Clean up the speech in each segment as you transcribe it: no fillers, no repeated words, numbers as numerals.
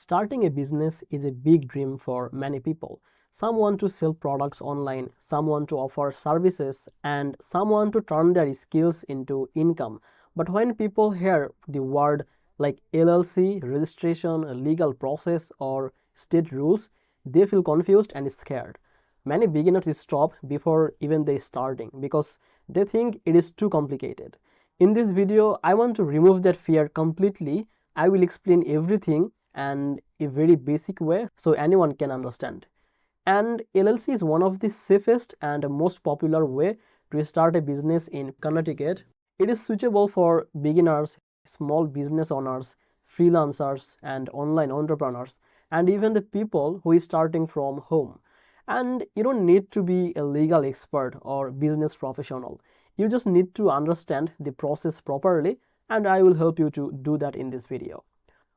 Starting a business is a big dream for many people. Some want to sell products online, some want to offer services, and some want to turn their skills into income. But when people hear the word like LLC, registration, legal process, or state rules, they feel confused and scared. Many beginners stop before even they starting because they think it is too complicated. In this video, I want to remove that fear completely. I will explain everything and a very basic way so anyone can understand. And LLC is one of the safest and most popular way to start a business in Connecticut. It is suitable for beginners, small business owners, freelancers and online entrepreneurs, and even the people who is starting from home. And you don't need to be a legal expert or business professional. You just need to understand the process properly, and I will help you to do that in this video.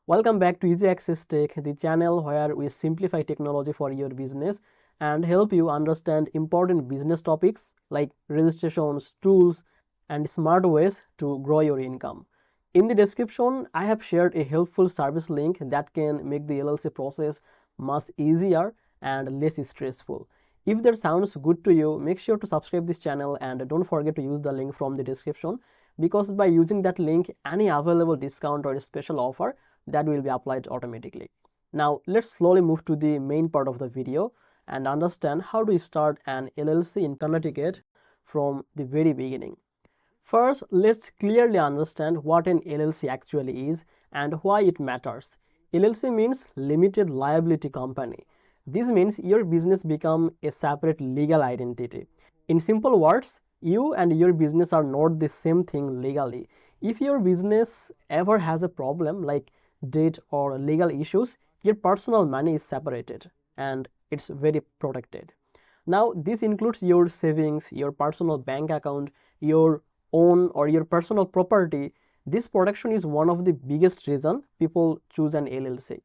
Welcome back to Easy Access Tech, the channel where we simplify technology for your business and help you understand important business topics like registrations, tools, and smart ways to grow your income. In the description, I have shared a helpful service link that can make the LLC process much easier and less stressful. If that sounds good to you, make sure to subscribe this channel and don't forget to use the link from the description, because by using that link, any available discount or special offer that will be applied automatically. Now let's slowly move to the main part of the video and understand how to start an LLC in Connecticut from the very beginning. First, let's clearly understand what an LLC actually is and why it matters. LLC means Limited Liability Company. This means your business becomes a separate legal identity. In simple words, you and your business are not the same thing legally. If your business ever has a problem like debt or legal issues, your personal money is separated and it's very protected. Now, this includes your savings, your personal bank account, your own or your personal property. This protection is one of the biggest reasons people choose an LLC.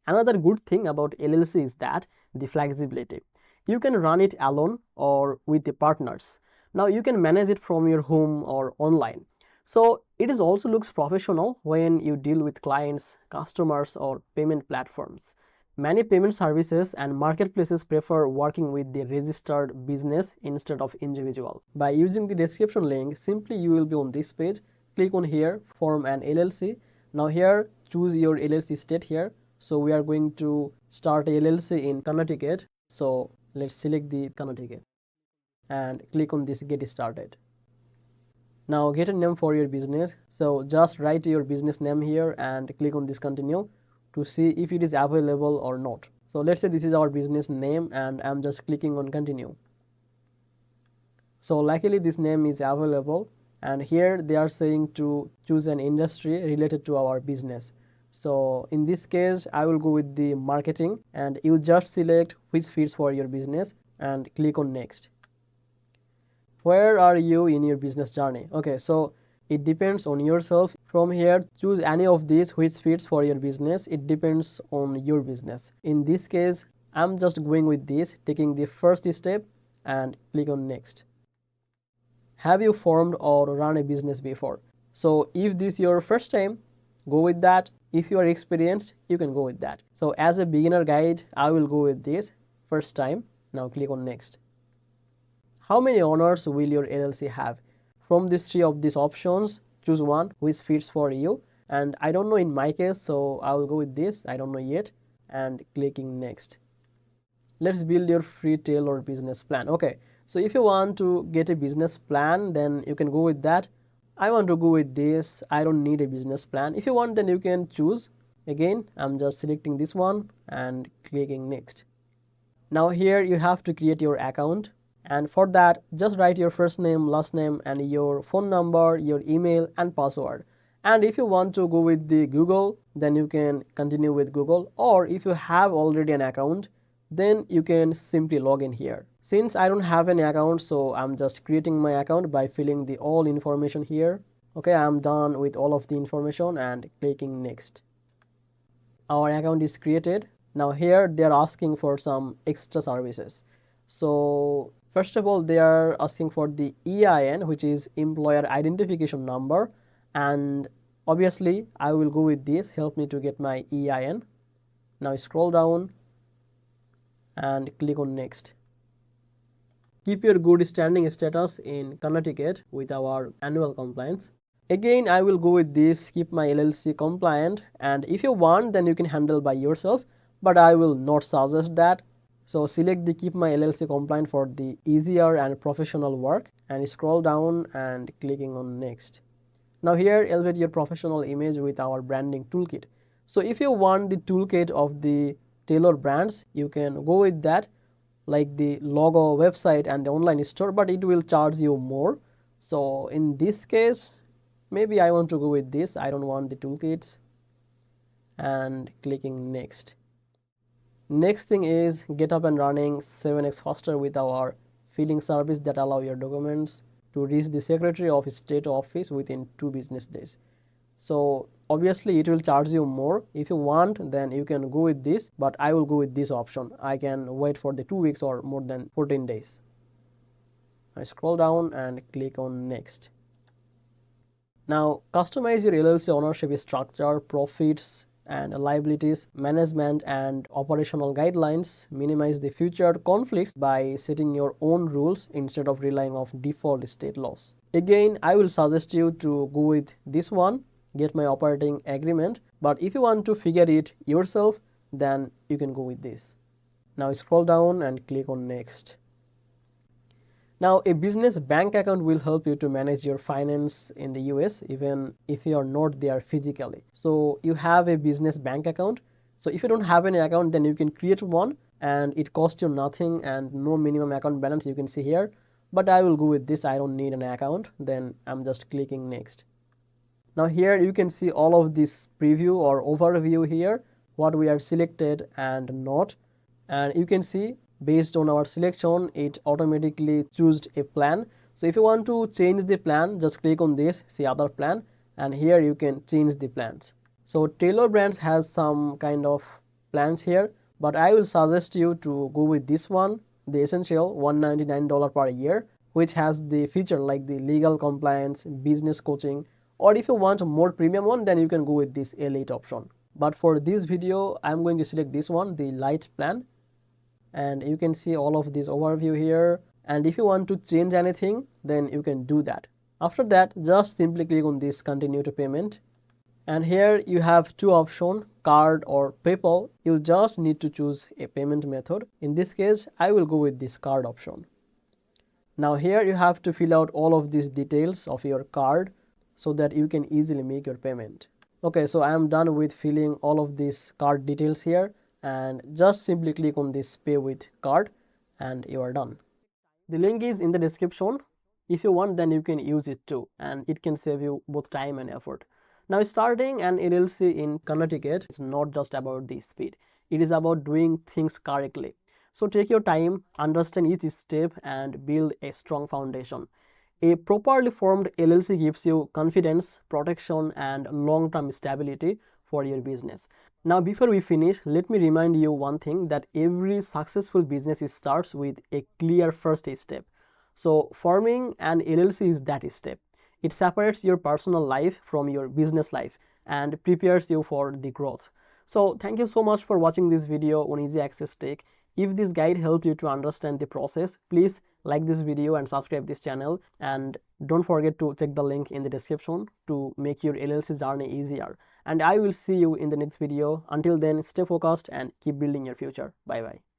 Another good thing about LLC is that the flexibility. You can run it alone or with the partners. Now you can manage it from your home or online. So it is also looks professional when you deal with clients, customers or payment platforms. Many payment services and marketplaces prefer working with the registered business instead of individual. By using the description link, simply you will be on this page. Click on here, form an LLC. Now here, choose your LLC state here. So we are going to start a LLC in Connecticut. So let's select the Connecticut and click on this get started. Now get a name for your business. So just write your business name here and click on this continue to see if it is available or not. So let's say this is our business name and I'm just clicking on continue. So luckily this name is available, and here they are saying to choose an industry related to our business. So in this case, I will go with the marketing, and you just select which fits for your business and click on next. Where are you in your business journey? Okay, so it depends on yourself. From here, choose any of these which fits for your business. It depends on your business. In this case, I'm just going with this, taking the first step and click on next. Have you formed or run a business before? So if this is your first time, go with that. If you are experienced, you can go with that. So as a beginner guide, I will go with this first time. Now click on next. How many owners will your LLC have? From these three of these options, choose one which fits for you. And I don't know in my case, so I will go with this. I don't know yet. And clicking next. Let's build your free tailored business plan. Okay, so if you want to get a business plan, then you can go with that. I want to go with this. I don't need a business plan. If you want, then you can choose. Again, I'm just selecting this one and clicking next. Now here you have to create your account, and for that just write your first name, last name and your phone number, your email and password. And if you want to go with the Google, then you can continue with Google, or if you have already an account, then you can simply log in here. Since I don't have any account, so I'm just creating my account by filling the all information here. Okay, I'm done with all of the information and clicking next. Our account is created. Now here they are asking for some extra services. So first of all, they are asking for the EIN, which is Employer Identification Number, and obviously I will go with this. Help me to get my EIN. Now scroll down and click on next. Keep your good standing status in Connecticut with our annual compliance. Again, I will go with this, keep my LLC compliant, and if you want then you can handle by yourself, but I will not suggest that. So select the keep my LLC compliant for the easier and professional work and scroll down and clicking on next. Now here elevate your professional image with our branding toolkit. So if you want the toolkit of the Taylor brands, you can go with that, like the logo, website and the online store, but it will charge you more. So in this case, maybe I want to go with this. I don't want the toolkits, and clicking next. Next thing is get up and running 7x faster with our filling service that allow your documents to reach the Secretary of State office within 2 business days. So obviously it will charge you more. If you want then you can go with this, but I will go with this option. I can wait for the 2 weeks or more than 14 days. I scroll down and click on next. Now customize your LLC ownership structure, profits and liabilities, management and operational guidelines. Minimize the future conflicts by setting your own rules instead of relying on default state laws. Again, I will suggest you to go with this one, get my operating agreement, but if you want to figure it yourself then you can go with this. Now scroll down and click on next. Now a business bank account will help you to manage your finance in the US even if you are not there physically. So you have a business bank account. So if you don't have any account then you can create one and it costs you nothing and no minimum account balance, you can see here. But I will go with this, I don't need an account, then I'm just clicking next. Now here you can see all of this preview or overview here, what we are selected and not, and you can see based on our selection it automatically chooses a plan. So if you want to change the plan, just click on this, see other plan, and here you can change the plans. So Taylor Brands has some kind of plans here, but I will suggest you to go with this one, the essential $199 per year, which has the feature like the legal compliance, business coaching, or if you want a more premium one then you can go with this Elite option. But for this video I'm going to select this one, the light plan, and you can see all of this overview here, and if you want to change anything then you can do that. After that just simply click on this continue to payment, and here you have 2 options, card or PayPal. You just need to choose a payment method. In this case I will go with this card option. Now here you have to fill out all of these details of your card so that you can easily make your payment. Okay, so I am done with filling all of these card details here, and just simply click on this pay with card and you are done. The link is in the description. If you want then you can use it too, and it can save you both time and effort. Now starting an LLC in Connecticut is not just about the speed, it is about doing things correctly. So take your time, understand each step and build a strong foundation. A properly formed LLC gives you confidence, protection and long-term stability for your business. Now before we finish, let me remind you one thing, that every successful business starts with a clear first step. So forming an LLC is that step. It separates your personal life from your business life and prepares you for the growth. So thank you so much for watching this video on Easy Access Tech. If this guide helped you to understand the process, please like this video and subscribe this channel, and don't forget to check the link in the description to make your LLC journey easier. And I will see you in the next video. Until then, stay focused and keep building your future. Bye bye.